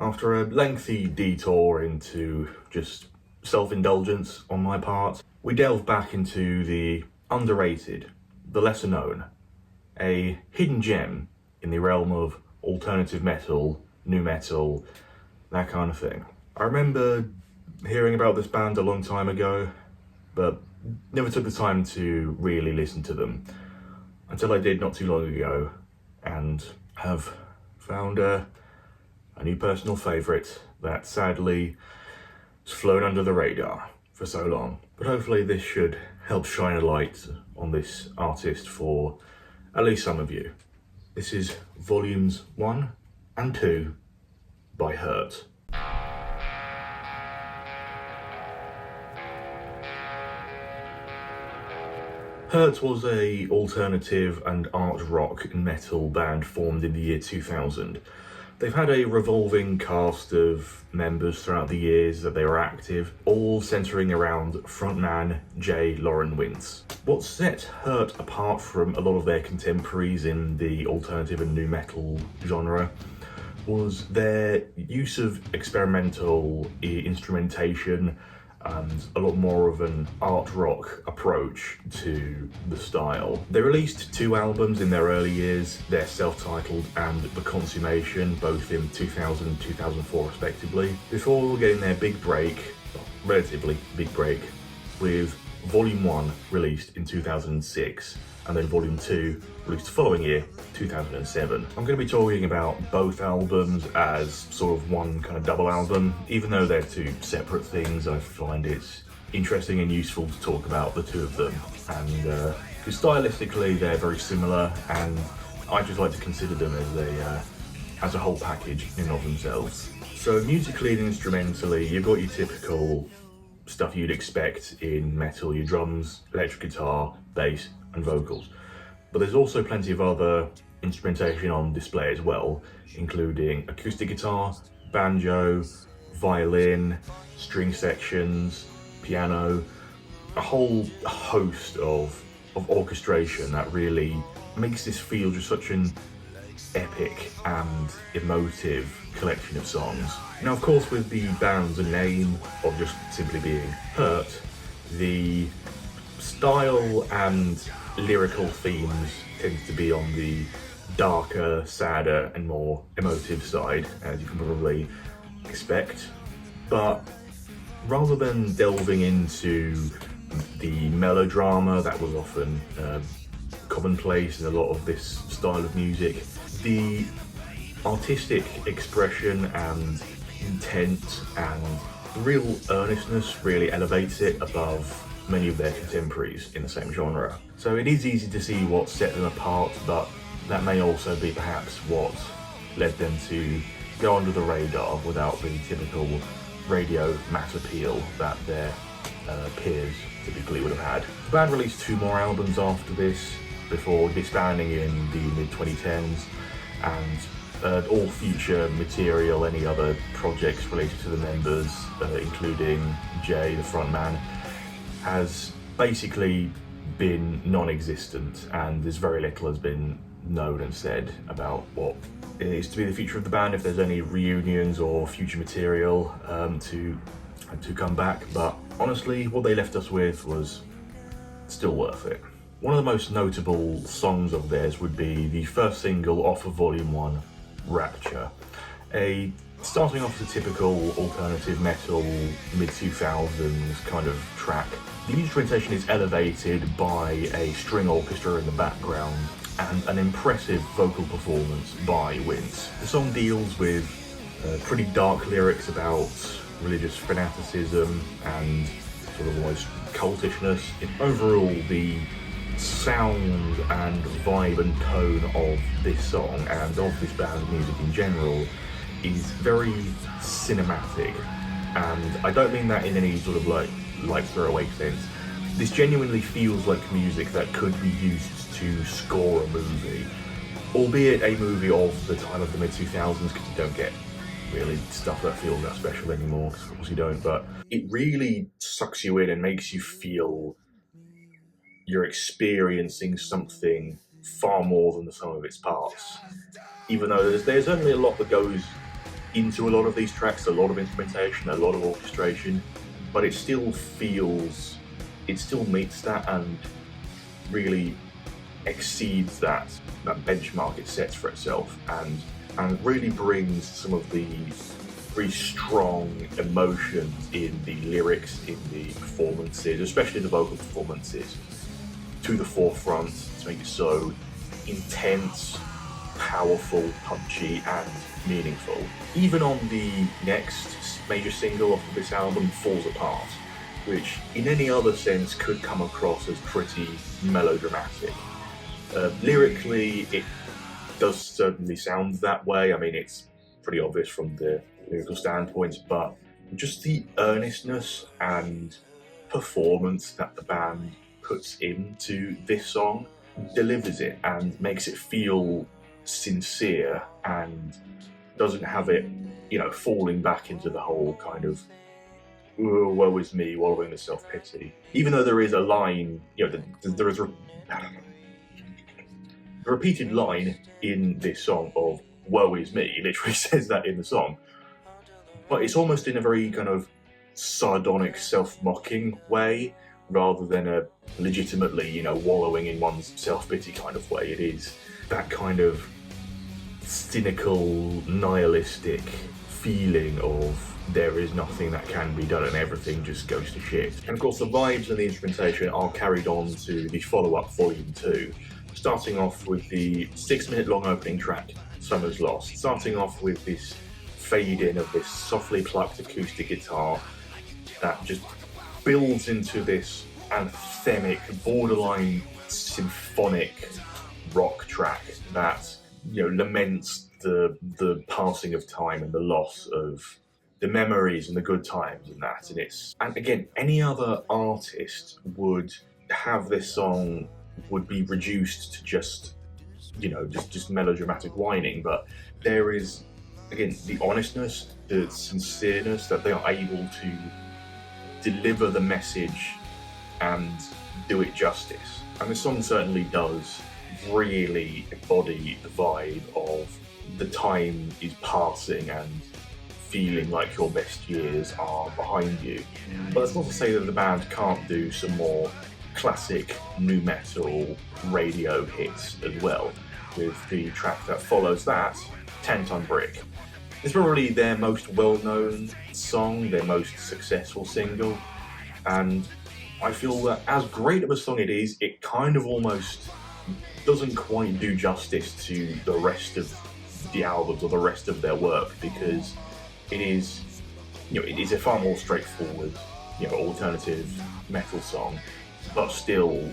After a lengthy detour into just self-indulgence on my part, we delve back into the underrated, the lesser known, a hidden gem in the realm of alternative metal, nu metal, that kind of thing. I remember hearing about this band a long time ago, but never took the time to really listen to them until I did not too long ago, and have found a new personal favourite that sadly has flown under the radar for so long. But hopefully this should help shine a light on this artist for at least some of you. This is volumes 1 and 2 by Hurt. Hurt was a alternative and art rock and metal band formed in the year 2000. They've had a revolving cast of members throughout the years that they were active, all centering around frontman J. Lauren Wintz. What set Hurt apart from a lot of their contemporaries in the alternative and nu metal genre was their use of experimental instrumentation and a lot more of an art rock approach to the style. They released 2 albums in their early years, their self-titled and The Consummation, both in 2000 and 2004 respectively, before getting their big break, relatively big break, with Volume 1 released in 2006 and then Volume 2 released the following year, 2007. I'm going to be talking about both albums as sort of one kind of double album. Even though they're 2 separate things, I find it interesting and useful to talk about the 2 of them. And because stylistically they're very similar, and I just like to consider them as a whole package in and of themselves. So musically and instrumentally, you've got your typical stuff you'd expect in metal, your drums, electric guitar, bass, and vocals. But there's also plenty of other instrumentation on display as well, including acoustic guitar, banjo, violin, string sections, piano, a whole host of orchestration that really makes this feel just such an epic and emotive collection of songs. Now, of course, with the band's name of just simply being Hurt, the style and lyrical themes tends to be on the darker, sadder and more emotive side, as you can probably expect. But rather than delving into the melodrama that was often commonplace in a lot of this style of music, the artistic expression and intent and real earnestness really elevates it above many of their contemporaries in the same genre. So it is easy to see what set them apart, but that may also be perhaps what led them to go under the radar without the typical radio mass appeal that their peers typically would have had. The band released 2 more albums after this, before disbanding in the mid-2010s, and all future material, any other projects related to the members, including Jay, the frontman, has basically been non-existent, and there's very little has been known and said about what it is to be the future of the band, if there's any reunions or future material to come back. But honestly, what they left us with was still worth it. One of the most notable songs of theirs would be the first single off of Volume 1, Rapture. Starting off the typical alternative metal mid-2000s kind of track, the instrumentation is elevated by a string orchestra in the background and an impressive vocal performance by Wintz. The song deals with pretty dark lyrics about religious fanaticism and sort of almost cultishness. Overall, the sound and vibe and tone of this song and of this band's music in general is very cinematic, and I don't mean that in any sort of like throwaway sense. This genuinely feels like music that could be used to score a movie, albeit a movie of the time of the mid-2000s, because you don't get really stuff that feels that special anymore, because of course you don't, but it really sucks you in and makes you feel you're experiencing something far more than the sum of its parts. Even though there's only a lot that goes into a lot of these tracks, a lot of instrumentation, a lot of orchestration, but it still meets that and really exceeds that benchmark it sets for itself, and really brings some of the very strong emotions in the lyrics, in the performances, especially the vocal performances, to the forefront to make it so intense, powerful, punchy, and meaningful. Even on the next major single off of this album, Falls Apart, which in any other sense could come across as pretty melodramatic. Lyrically, it does certainly sound that way. I mean, it's pretty obvious from the lyrical standpoint, but just the earnestness and performance that the band puts into this song delivers it and makes it feel sincere, and doesn't have it, falling back into the whole kind of woe is me, wallowing in self-pity. Even though there is a line, there is a repeated line in this song of woe is me, it literally says that in the song, but it's almost in a very kind of sardonic, self-mocking way, rather than a legitimately, wallowing in one's self-pity kind of way. It is that kind of cynical, nihilistic feeling of there is nothing that can be done and everything just goes to shit. And of course the vibes and the instrumentation are carried on to the follow-up Volume 2, starting off with the 6-minute long opening track, Summer's Lost, starting off with this fade in of this softly plucked acoustic guitar that just builds into this anthemic, borderline symphonic rock track that laments the passing of time and the loss of the memories and the good times and that. And again, any other artist would have this song would be reduced to just melodramatic whining, but there is, again, the honestness, the sincereness that they are able to deliver the message and do it justice. And the song certainly does really embody the vibe of the time is passing and feeling like your best years are behind you. But that's not to say that the band can't do some more classic nu metal radio hits as well, with the track that follows that, 10 Ton Brick. It's probably their most well-known song, their most successful single, and I feel that as great of a song it is, it kind of almost doesn't quite do justice to the rest of the albums or the rest of their work, because it is a far more straightforward, alternative metal song, but still,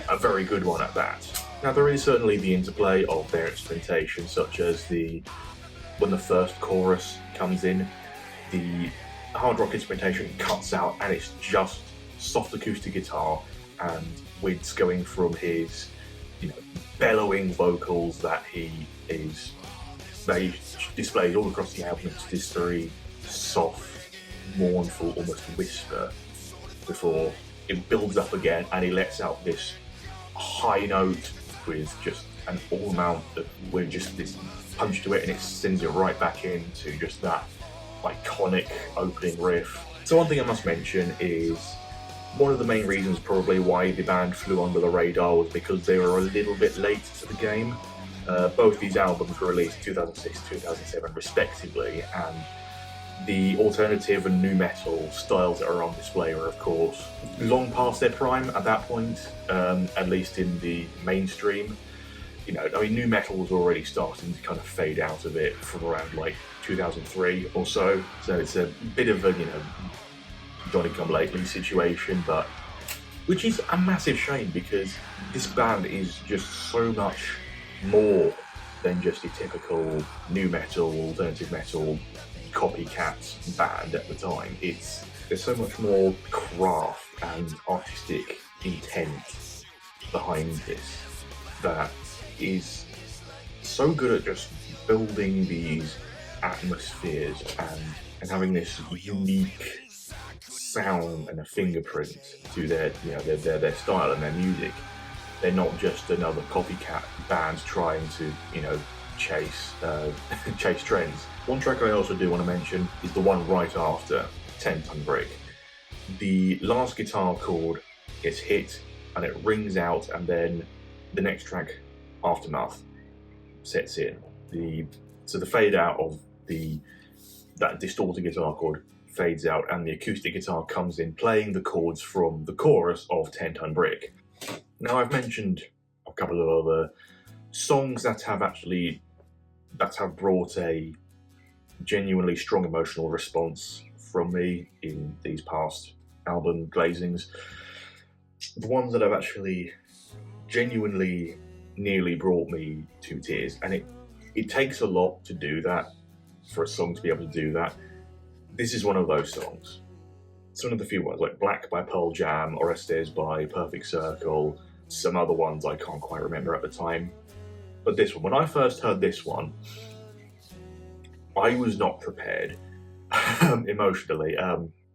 a very good one at that. Now there is certainly the interplay of their instrumentation, such as when the first chorus comes in, the hard rock instrumentation cuts out and it's just soft acoustic guitar and Wid's going from his bellowing vocals that he displays all across the album to this very soft, mournful, almost whisper, before it builds up again and he lets out this high note with just an all amount with just this punch to it, and it sends it right back into just that iconic opening riff. So one thing I must mention is one of the main reasons probably why the band flew under the radar was because they were a little bit late to the game. Both these albums were released in 2006 and 2007 respectively, and the alternative and nu metal styles that are on display were of course long past their prime at that point, at least in the mainstream. Nu metal was already starting to kind of fade out of it from around 2003 or so. So it's a bit of a, Johnny come lately situation, but which is a massive shame because this band is just so much more than just a typical nu metal, alternative metal copycat band at the time. There's so much more craft and artistic intent behind this that is so good at just building these atmospheres and having this unique sound and a fingerprint to their style and their music. They're not just another copycat band trying to chase chase trends. One track I also do want to mention is the one right after 10 Ton Brick. The last guitar chord gets hit and it rings out, and then the next track, Aftermath, sets in. So the fade out of that distorted guitar chord fades out, and the acoustic guitar comes in playing the chords from the chorus of 10 Ton Brick. Now, I've mentioned a couple of other songs that have brought a genuinely strong emotional response from me in these past album glazings. The ones that have actually genuinely nearly brought me to tears, and it takes a lot to do that, for a song to be able to do that. This is one of those songs. It's one of the few ones, like Black by Pearl Jam, Orestes by Perfect Circle, some other ones I can't quite remember at the time. But this one, when I first heard this one, I was not prepared emotionally.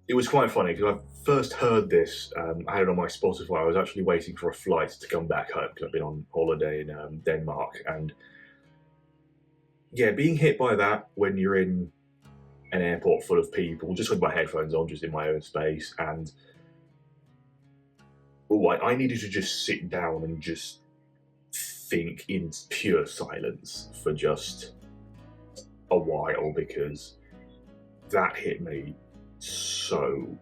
It was quite funny because I first heard this, I had it on my Spotify. I was actually waiting for a flight to come back home because I've been on holiday in Denmark. And yeah, being hit by that when you're in an airport full of people, just with my headphones on, just in my own space, and I needed to just sit down and just think in pure silence for just a while, because that hit me so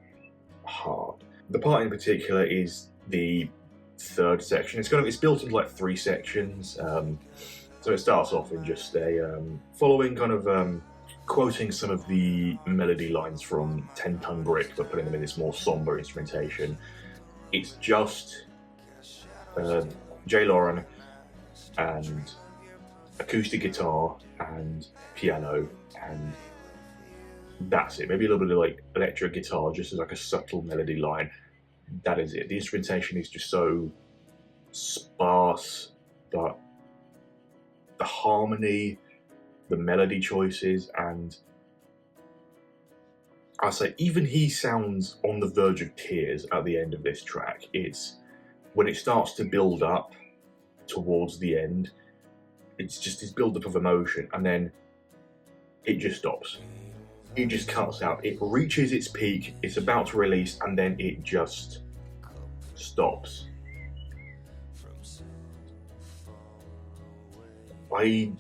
hard. The part in particular is the third section. It's built into like 3 sections. So it starts off in just a following kind of quoting some of the melody lines from 10 Ton Brick, but putting them in this more somber instrumentation. It's just Jay Lauren and acoustic guitar and piano, and that's it. Maybe a little bit of like electric guitar, just as like a subtle melody line. That is it. The instrumentation is just so sparse, but the harmony, the melody choices, and I say even he sounds on the verge of tears at the end of this track. It's when it starts to build up towards the end, it's just this build-up of emotion, and then it just stops. It just cuts out. It reaches its peak, it's about to release, and then it just stops. I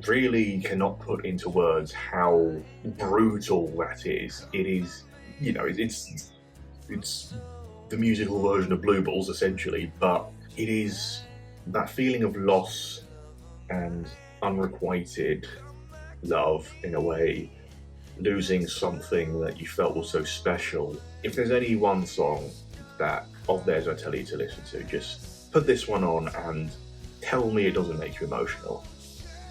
really cannot put into words how brutal that is. It is, you know, it's the musical version of Blue Balls, essentially, but it is that feeling of loss and unrequited love, in a way, losing something that you felt was so special. If there's any one song that of theirs I tell you to listen to, just put this one on and tell me it doesn't make you emotional,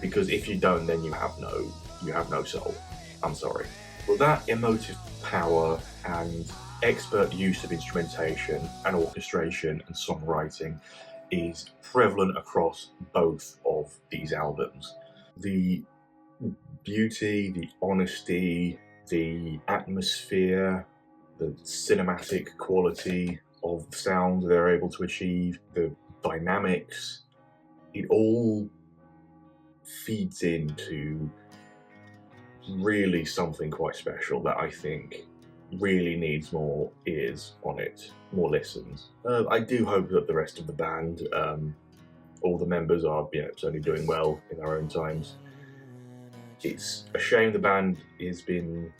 because if you don't, then you have no soul. I'm sorry. Well, that emotive power and expert use of instrumentation and orchestration and songwriting is prevalent across both of these albums. The beauty, the honesty, the atmosphere, the cinematic quality of the sound they're able to achieve, the dynamics, it all feeds into really something quite special that I think really needs more ears on it, more listens. I do hope that the rest of the band, all the members are, certainly doing well in their own times. It's a shame the band has been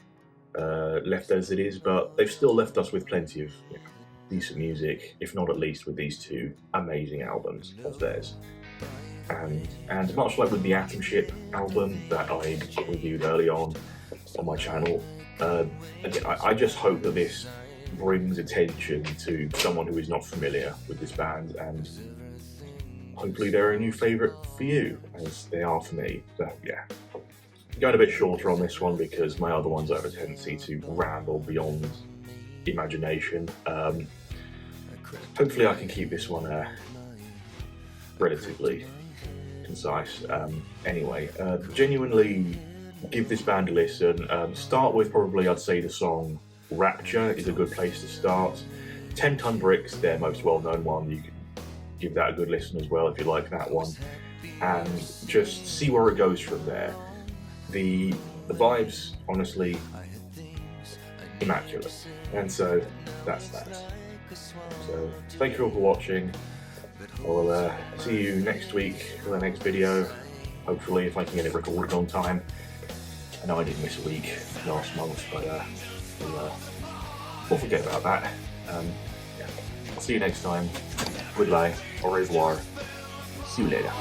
left as it is, but they've still left us with plenty of decent music, if not at least with these 2 amazing albums of theirs. And much like with the Atom Ship album that I reviewed early on my channel, again, I just hope that this brings attention to someone who is not familiar with this band, and hopefully they're a new favourite for you, as they are for me. So yeah, going a bit shorter on this one because my other ones have a tendency to ramble beyond imagination. Hopefully I can keep this one relatively concise. Anyway, genuinely give this band a listen. Start with probably, I'd say, the song Rapture is a good place to start. 10 Ton Brick's their most well-known one. You can give that a good listen as well if you like that one. and just see where it goes from there. The vibes, honestly, immaculate, and so that's that. So thank you all for watching. I will see you next week for the next video, hopefully, if I can get it recorded on time. I know I did miss a week last month, but we'll forget about that. Yeah. I'll see you next time. Goodbye, au revoir, see you later.